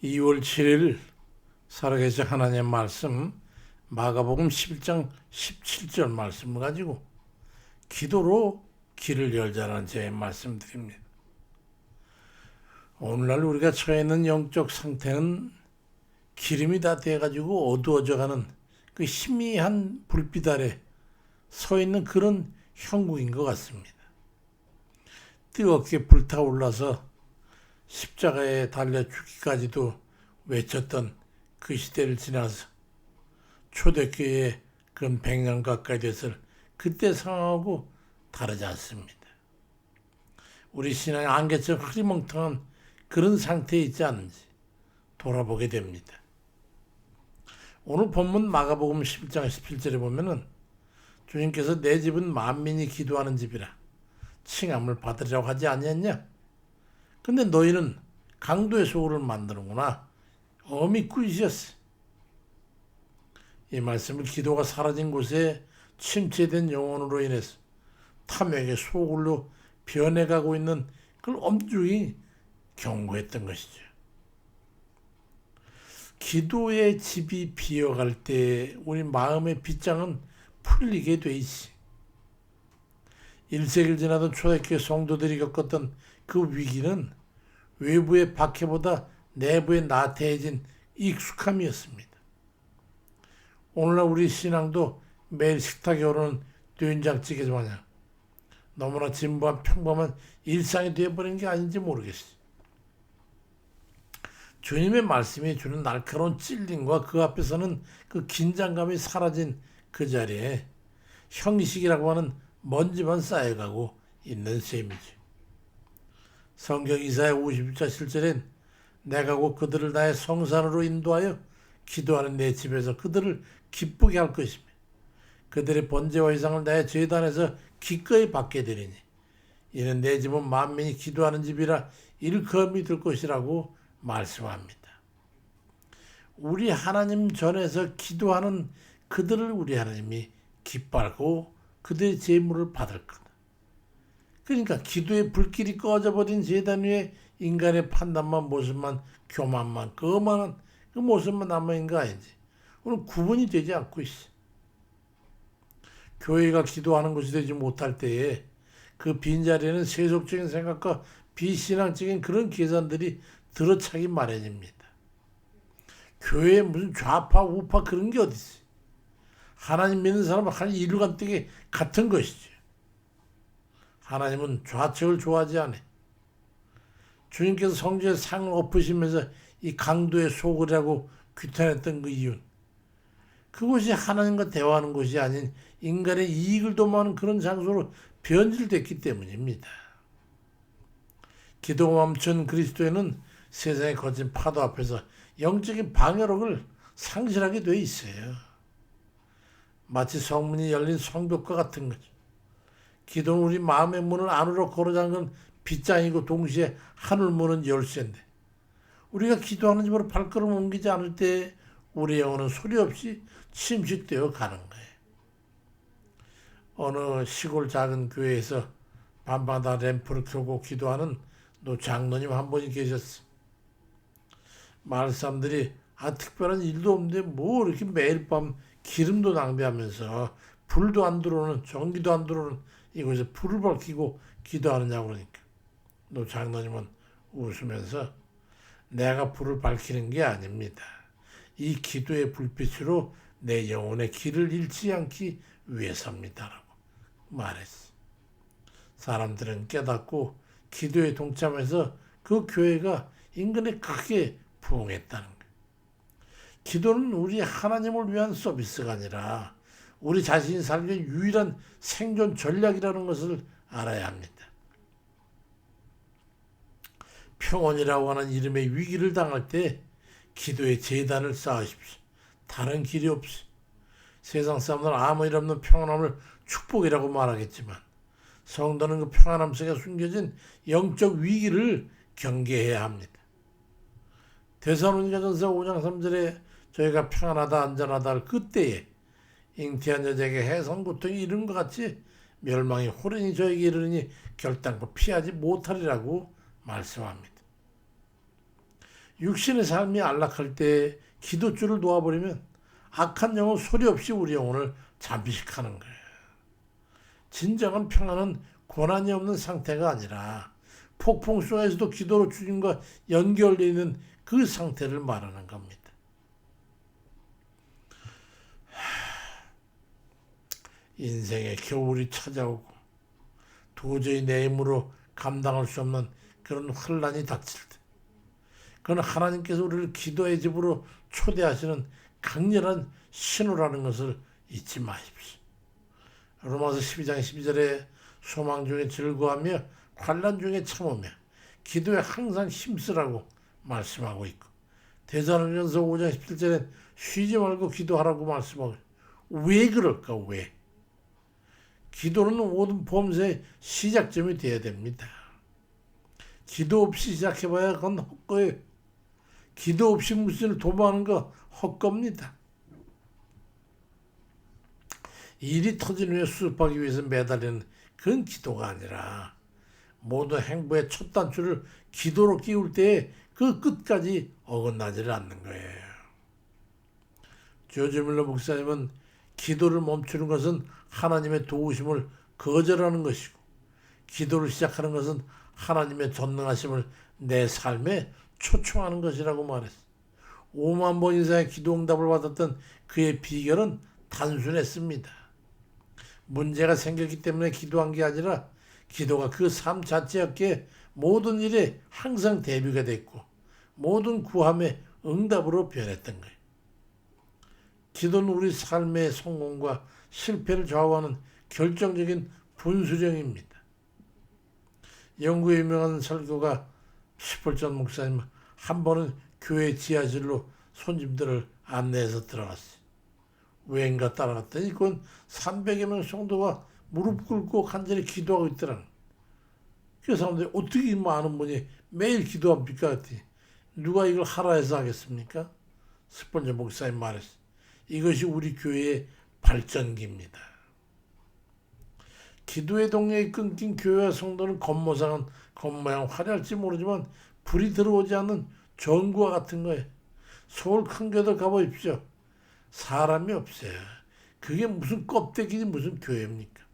2월 7일 살아계신 하나님의 말씀 마가복음 11장 17절 말씀을 가지고 기도로 길을 열자라는 제 말씀드립니다. 오늘날 우리가 처해 있는 영적 상태는 기름이 다 돼가지고 어두워져가는 그 희미한 불빛 아래 서 있는 그런 형국인 것 같습니다. 뜨겁게 불타올라서 십자가에 달려 죽기까지도 외쳤던 그 시대를 지나서 초대교회에 근 100년 가까이 됐을 그때 상황하고 다르지 않습니다. 우리 신앙의 안개처럼 흐리멍텅한 그런 상태에 있지 않은지 돌아보게 됩니다. 오늘 본문 마가복음 11장 17절에 보면은 주님께서 내 집은 만민이 기도하는 집이라 칭함을 받으려고 하지 아니했냐? 근데 너희는 강도의 소굴을 만드는구나. 어미 꾸짖었어. 이 말씀은 기도가 사라진 곳에 침체된 영혼으로 인해서 탐욕의 소굴로 변해가고 있는 그걸 엄중히 경고했던 것이죠. 기도의 집이 비어갈 때 우리 마음의 빗장은 풀리게 돼 있지. 1세기를 지나던 초대교회 성도들이 겪었던 그 위기는 외부의 박해보다 내부에 나태해진 익숙함이었습니다. 오늘날 우리 신앙도 매일 식탁에 오르는 된장찌개 마냥 너무나 진부한 평범한 일상이 되어버린 게 아닌지 모르겠어요. 주님의 말씀이 주는 날카로운 찔림과 그 앞에서는 그 긴장감이 사라진 그 자리에 형식이라고 하는 먼지만 쌓여가고 있는 셈이죠. 성경 이사야 50자 7절엔 내가 곧 그들을 나의 성산으로 인도하여 기도하는 내 집에서 그들을 기쁘게 할 것이며 그들의 번제와 희상을 나의 제단에서 기꺼이 받게 되리니 이는 내 집은 만민이 기도하는 집이라 일컬음이 될 것이라고 말씀합니다. 우리 하나님 전에서 기도하는 그들을 우리 하나님이 기뻐하고 그들의 제물을 받을 거다. 그러니까 기도의 불길이 꺼져버린 제단 위에 인간의 판단만 모습만 교만만 거만한 그 모습만 남아있는 거 아닌지 오늘 구분이 되지 않고 있어. 교회가 기도하는 것이 되지 못할 때에 그 빈자리에는 세속적인 생각과 비신앙적인 그런 계산들이 들어차기 마련입니다. 교회에 무슨 좌파 우파 그런 게 어디 있어. 하나님 믿는 사람은 한 일관되게 같은 것이죠. 하나님은 좌측을 좋아하지 않아요. 주님께서 성전에 상을 엎으시면서 이 강도의 소굴이라고 규탄했던 그 이유는 그곳이 하나님과 대화하는 곳이 아닌 인간의 이익을 도모하는 그런 장소로 변질됐기 때문입니다. 기도가 멈춘 그리스도인은 세상의 거친 파도 앞에서 영적인 방해력을 상실하게 돼 있어요. 마치 성문이 열린 성벽과 같은 거죠. 기도는 우리 마음의 문을 안으로 걸어잠근 빗장이고 동시에 하늘 문은 열쇠인데 우리가 기도하는 집으로 발걸음 옮기지 않을 때 우리 영혼은 소리 없이 침식되어 가는 거예요. 어느 시골 작은 교회에서 밤마다 램프를 켜고 기도하는 노 장로님 한 분이 계셨어. 마을 사람들이 특별한 일도 없는데 뭐 이렇게 매일 밤 기름도 낭비하면서 불도 안 들어오는 전기도 안 들어오는 이곳에 불을 밝히고 기도하느냐고 그러니까 노 장로님은 웃으면서 내가 불을 밝히는 게 아닙니다. 이 기도의 불빛으로 내 영혼의 길을 잃지 않기 위해서입니다라고 말했어. 사람들은 깨닫고 기도에 동참해서 그 교회가 인근에 크게 부흥했다는 거예요. 기도는 우리 하나님을 위한 서비스가 아니라 우리 자신이 살기 유일한 생존 전략이라는 것을 알아야 합니다. 평온이라고 하는 이름의 위기를 당할 때 기도의 제단을 쌓으십시오. 다른 길이 없이 세상 사람들은 아무 일 없는 평안함을 축복이라고 말하겠지만 성도는 그 평안함 속에 숨겨진 영적 위기를 경계해야 합니다. 데살로니가전서 5장 3절에 저희가 평안하다 안전하다 할 그때에 잉태한 여자에게 해성 고통이 이른 것 같이 멸망이 호련히 저에게 이르니 결단코 피하지 못하리라고 말씀합니다. 육신의 삶이 안락할 때 기도줄을 놓아버리면 악한 영은 소리 없이 우리 영혼을 잠식하는 거예요. 진정한 평안은 고난이 없는 상태가 아니라 폭풍 속에서도 기도로 주님과 연결되어 있는 그 상태를 말하는 겁니다. 인생의 겨울이 찾아오고 도저히 내 힘으로 감당할 수 없는 그런 환난이 닥칠 때, 그건 하나님께서 우리를 기도의 집으로 초대하시는 강렬한 신호라는 것을 잊지 마십시오. 로마서 12장 12절에 소망 중에 즐거워하며 환난 중에 참으며 기도에 항상 힘쓰라고 말씀하고 있고, 데살로니가서 5장 17절에 쉬지 말고 기도하라고 말씀하고, 왜 그럴까? 왜? 기도는 모든 범죄의 시작점이 되어야 됩니다. 기도 없이 시작해봐야 그건 헛거예요. 기도 없이 무슨 도모하는 거 헛겁니다. 일이 터진 후에 수습하기 위해서 매달리는 그건 기도가 아니라 모든 행보의 첫 단추를 기도로 끼울 때에 그 끝까지 어긋나지를 않는 거예요. 조지 밀러 목사님은 기도를 멈추는 것은 하나님의 도우심을 거절하는 것이고, 기도를 시작하는 것은 하나님의 전능하심을 내 삶에 초청하는 것이라고 말했어. 5만 번 이상의 기도 응답을 받았던 그의 비결은 단순했습니다. 문제가 생겼기 때문에 기도한 게 아니라 기도가 그 삶 자체였기에 모든 일에 항상 대비가 됐고 모든 구함의 응답으로 변했던 거예요. 기도는 우리 삶의 성공과 실패를 좌우하는 결정적인 분수령입니다. 영국의 유명한 설교가 시펄전 목사님 한 번은 교회 지하실로 손님들을 안내해서 들어갔어요. 왜인가 따라갔더니 그건 300여 명 성도가 무릎 꿇고 간절히 기도하고 있더라는 거예요. 그 사람들이 어떻게 많은 분이 매일 기도합니까? 그랬더니 누가 이걸 하라 해서 하겠습니까? 스펄전 목사님 말했어요. 이것이 우리 교회의 발전기입니다. 기도의 동력이 끊긴 교회와 성도는 겉모양 화려할지 모르지만 불이 들어오지 않는 전구와 같은 거예요. 서울 큰 교회도 가보십시오. 사람이 없어요. 그게 무슨 껍데기지 무슨 교회입니까?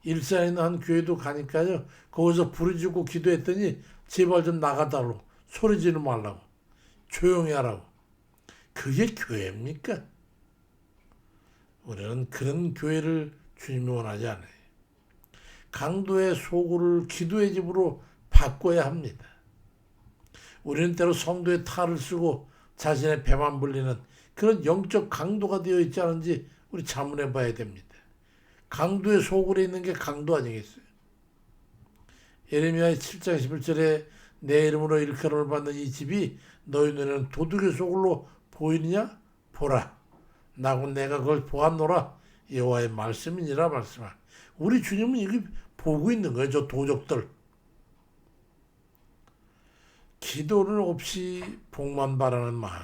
일산에 있는 한 교회도 가니까요. 거기서 부르짖고 기도했더니 제발 좀 나가달라고, 소리 지르지 말라고, 조용히 하라고. 그게 교회입니까? 우리는 그런 교회를 주님이 원하지 않아요. 강도의 소굴을 기도의 집으로 바꿔야 합니다. 우리는 때로 성도의 탈을 쓰고 자신의 배만 불리는 그런 영적 강도가 되어 있지 않은지 우리 자문해 봐야 됩니다. 강도의 소굴에 있는 게 강도 아니겠어요? 예레미야 7장 11절에 내 이름으로 일컬음을 받는 이 집이 너희 눈에는 도둑의 소굴로 보이느냐? 보라. 나고 내가 그걸 보았노라. 여호와의 말씀이니라 말씀하. 우리 주님은 이거 보고 있는 거예요. 저 도적들. 기도를 없이 복만 바라는 마음,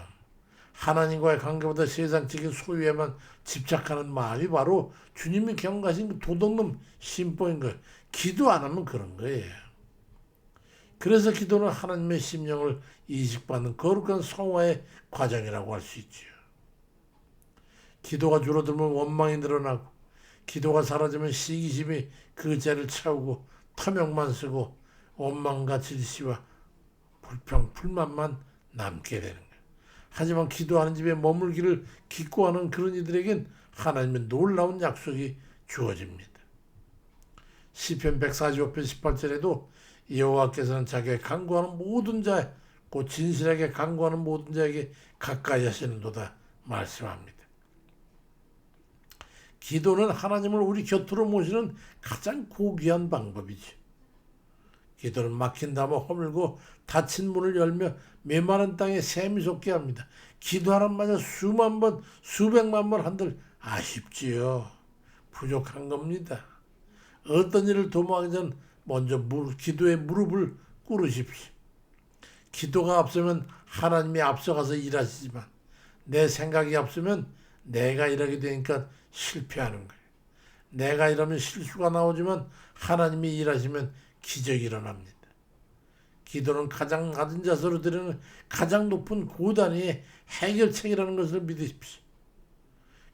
하나님과의 관계보다 세상적인 소유에만 집착하는 마음이 바로 주님이 경가하신 그 도둑놈 심보인 거예요. 기도 안 하면 그런 거예요. 그래서 기도는 하나님의 심령을 이식받는 거룩한 성화의 과정이라고 할 수 있죠. 기도가 줄어들면 원망이 늘어나고, 기도가 사라지면 시기심이 그 자리를 채우고 탐욕만 쓰고 원망과 질시와 불평, 불만만 남게 되는 거예요. 하지만 기도하는 집에 머물기를 기꺼워하는 그런 이들에겐 하나님의 놀라운 약속이 주어집니다. 시편 145편 18절에도 여호와께서는 자기가 간구하는 모든 자, 곧 진실하게 간구하는 모든 자에게 가까이 하시는도다 말씀합니다. 기도는 하나님을 우리 곁으로 모시는 가장 고귀한 방법이죠. 기도는 막힌 담을 허물고 닫힌 문을 열며 메마른 땅에 샘이 솟게 합니다. 기도하는 마저 수만 번, 수백만 번 한들 아쉽지요. 부족한 겁니다. 어떤 일을 도모하기 전 먼저 기도의 무릎을 꿇으십시오. 기도가 앞서면 하나님이 앞서가서 일하시지만 내 생각이 앞서면 내가 일하게 되니까 실패하는 거예요. 내가 일하면 실수가 나오지만 하나님이 일하시면 기적이 일어납니다. 기도는 가장 낮은 자세로 드리는 가장 높은 고단위의 해결책이라는 것을 믿으십시오.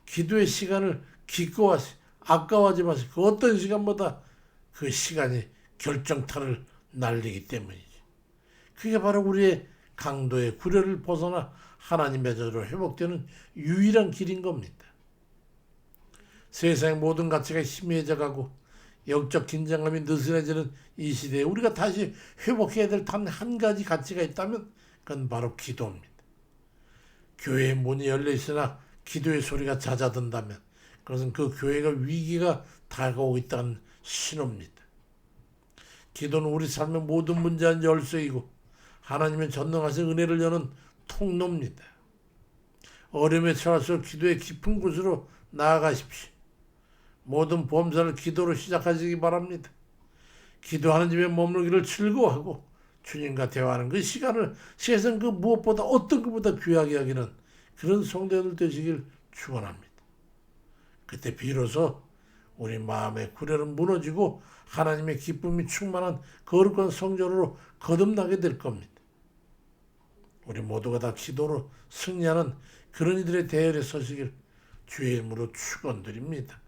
기도의 시간을 기꺼워하시, 아까워하지 마세요. 그 어떤 시간보다 그 시간이 결정타를 날리기 때문이지. 그게 바로 우리의 강도의 구려를 벗어나 하나님의 자로 회복되는 유일한 길인 겁니다. 세상의 모든 가치가 희미해져 가고 영적 긴장감이 느슨해지는 이 시대에 우리가 다시 회복해야 될 단 한 가지 가치가 있다면 그건 바로 기도입니다. 교회의 문이 열려 있으나 기도의 소리가 잦아든다면 그것은 그 교회가 위기가 다가오고 있다는 신호입니다. 기도는 우리 삶의 모든 문제한 열쇠이고 하나님의 전능하신 은혜를 여는 통로입니다. 어려움에 처할수록 기도의 깊은 곳으로 나아가십시오. 모든 범사를 기도로 시작하시기 바랍니다. 기도하는 집에 머물기를 즐거워하고 주님과 대화하는 그 시간을 세상 그 무엇보다 어떤 것보다 귀하게 여기는 그런 성도들 되시길 축원합니다. 그때 비로소 우리 마음의 구려는 무너지고 하나님의 기쁨이 충만한 거룩한 성전으로 거듭나게 될 겁니다. 우리 모두가 다 기도로 승리하는 그런 이들의 대열에 서시길 주의 이름으로 축원드립니다.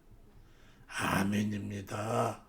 아멘입니다.